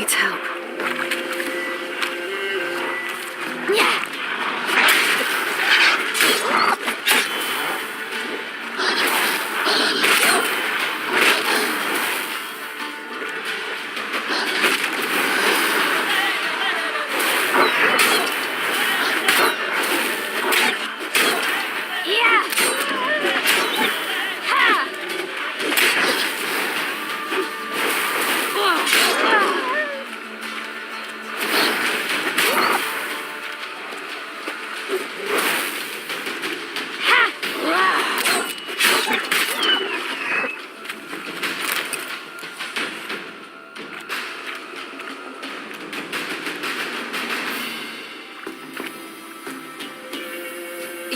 needs help. Yeah.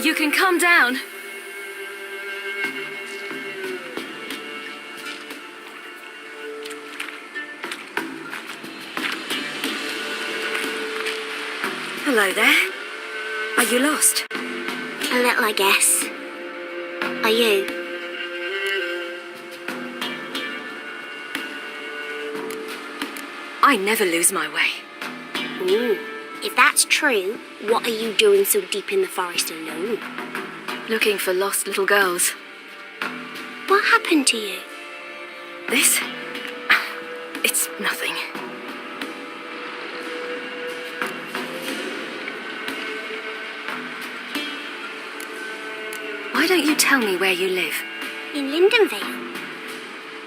You can come down. Hello there. Are you lost? A little, I guess. Are you? I never lose my way. Ooh. If that's true, what are you doing so deep in the forest alone? Looking for lost little girls. What happened to you? This? It's nothing. Why don't you tell me where you live? In Lindenvale.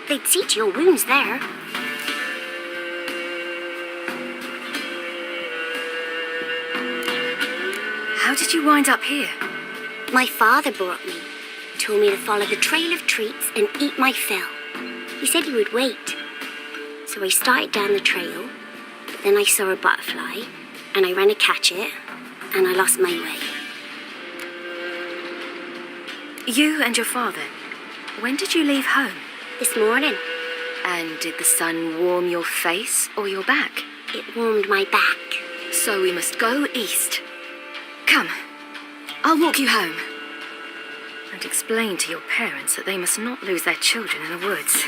They'd see to your wounds there. How did you wind up here? My father brought me. Told me to follow the trail of treats and eat my fill. He said he would wait. So I started down the trail. Then I saw a butterfly, and I ran to catch it, and I lost my way. You and your father, when did you leave home? This morning. And did the sun warm your face or your back? It warmed my back. So we must go east. Come, I'll walk you home. And explain to your parents that they must not lose their children in the woods.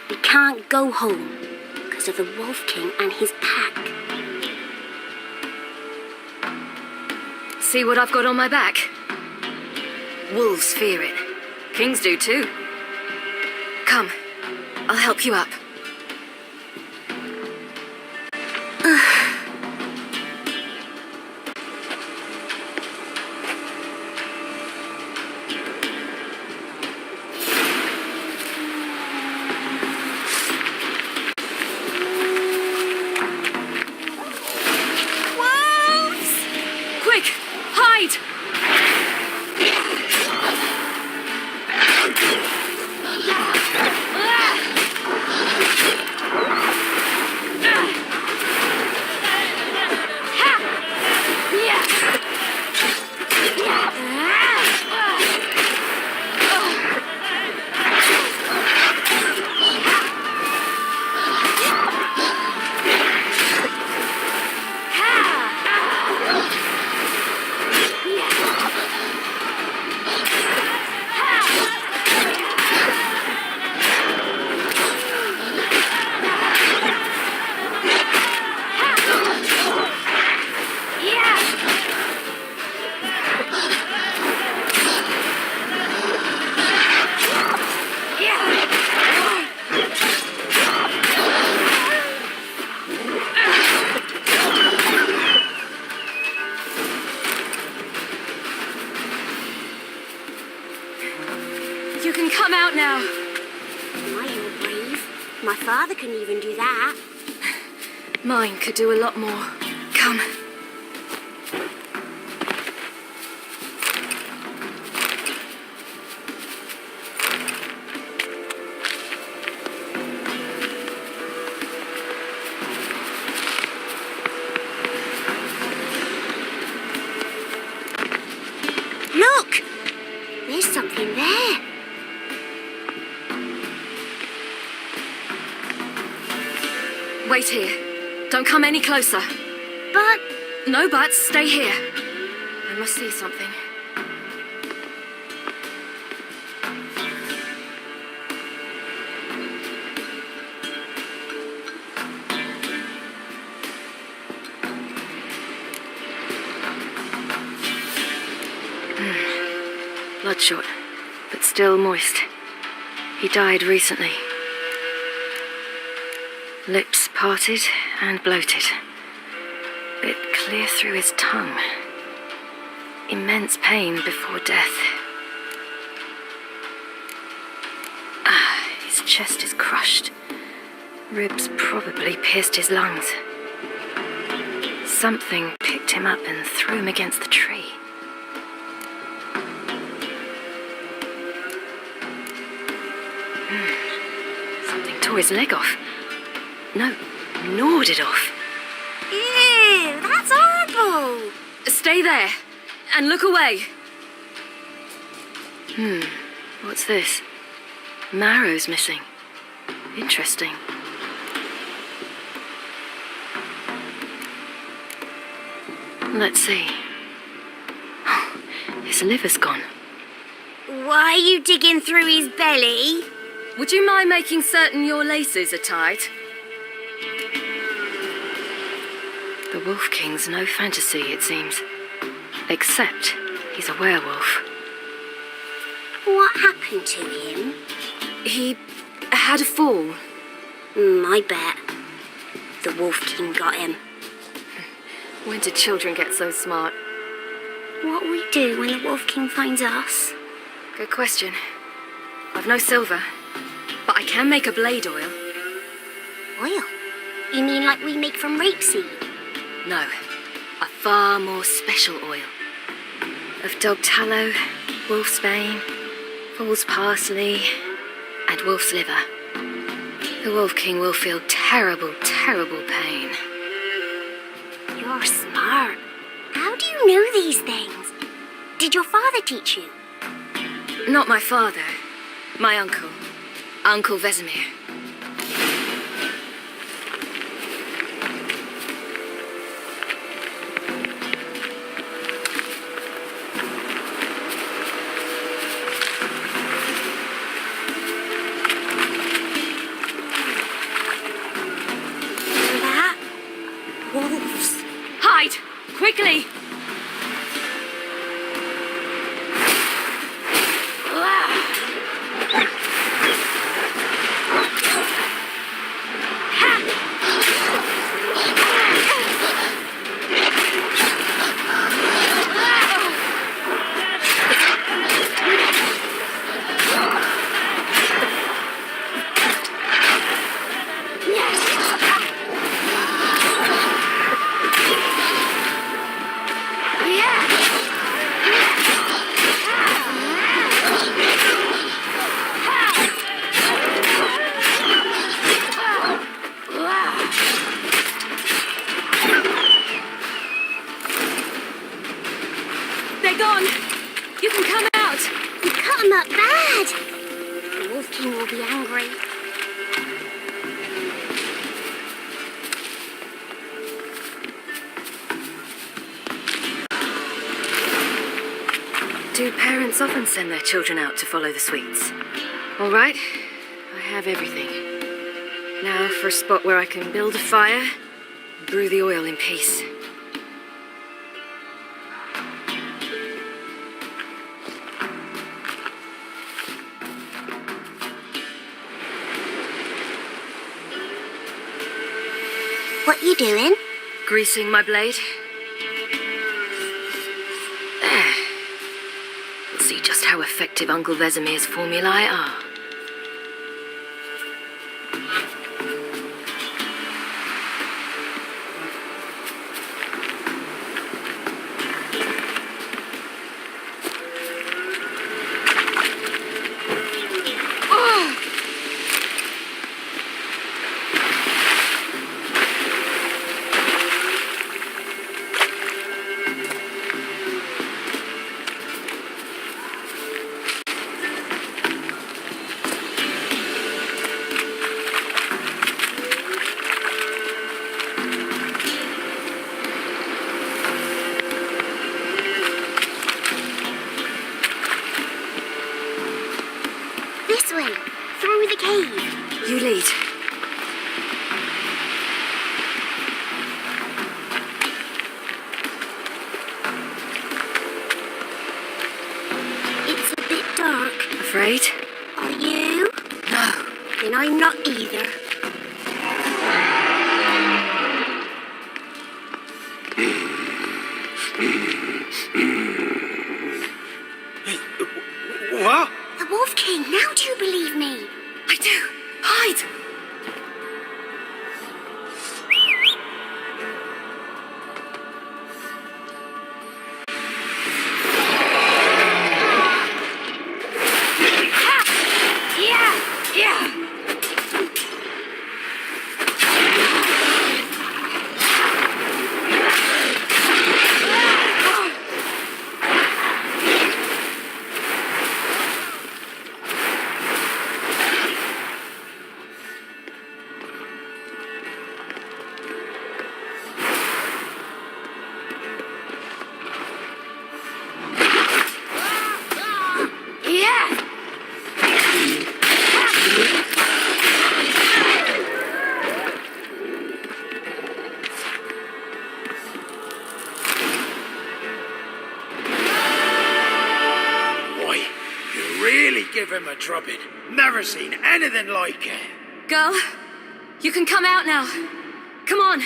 We can't go home because of the Wolf King and his pack. See what I've got on my back? Wolves fear it. Kings do too. Come, I'll help you up. You can come out now. My, you're brave. My father couldn't even do that. Mine could do a lot more. Come. Look! There's something there. Wait here. Don't come any closer. But... No buts. Stay here. I must see something. bloodshot, but still moist. He died recently. Lips parted and bloated. Bit clear through his tongue. Immense pain before death. His chest is crushed. Ribs probably pierced his lungs. Something picked him up and threw him against the tree. Something tore his leg off. No, gnawed it off. Ew, that's horrible. Stay there and look away. What's this? Marrow's missing. Interesting. Let's see. His liver's gone. Why are you digging through his belly? Would you mind making certain your laces are tied? The Wolf King's no fantasy, it seems. Except he's a werewolf. What happened to him? He had a fall. I bet. The Wolf King got him. When did children get so smart? What'll we do when the Wolf King finds us? Good question. I've no silver, but I can make a blade oil. Oil? You mean like we make from rapeseed? No, a far more special oil. Of dog tallow, wolf's bane, foal's parsley, and wolf's liver. The Wolf King will feel terrible, terrible pain. You're smart. How do you know these things? Did your father teach you? Not my father, my uncle, Uncle Vesemir. That? Wolves. Hide! Quickly! They're gone! You can come out! You cut him up bad. The Wolf King will be angry. Do parents often send their children out to follow the sweets? All right, I have everything. Now for a spot where I can build a fire, brew the oil in peace. What you doing? Greasing my blade. There. We'll see just how effective Uncle Vesemir's formulae are. afraid. Are you? No. Then I'm not either. What? The Wolf King, now do you believe me? I do. Hide! Yeah! Give him a drubbing. Never seen anything like it. Girl, you can come out now. Come on.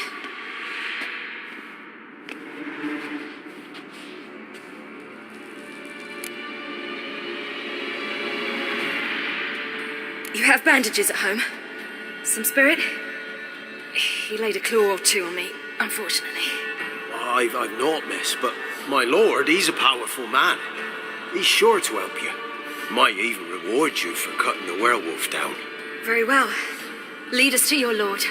You have bandages at home? Some spirit? He laid a claw or two on me, unfortunately. I've not, miss, but my lord, he's a powerful man. He's sure to help you. Might even reward you for cutting the werewolf down. Very well. Lead us to your lord.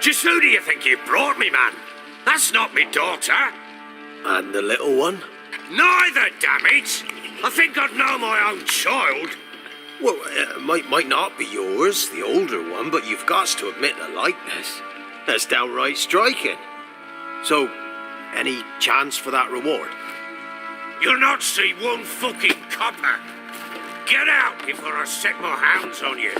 Just who do you think you brought me, man? That's not me daughter. And the little one? Neither, damn it! I think I'd know my own child. Well, it might not be yours, the older one, but you've got to admit the likeness. That's downright striking. So, any chance for that reward? You'll not see one fucking copper. Get out before I set my hounds on you.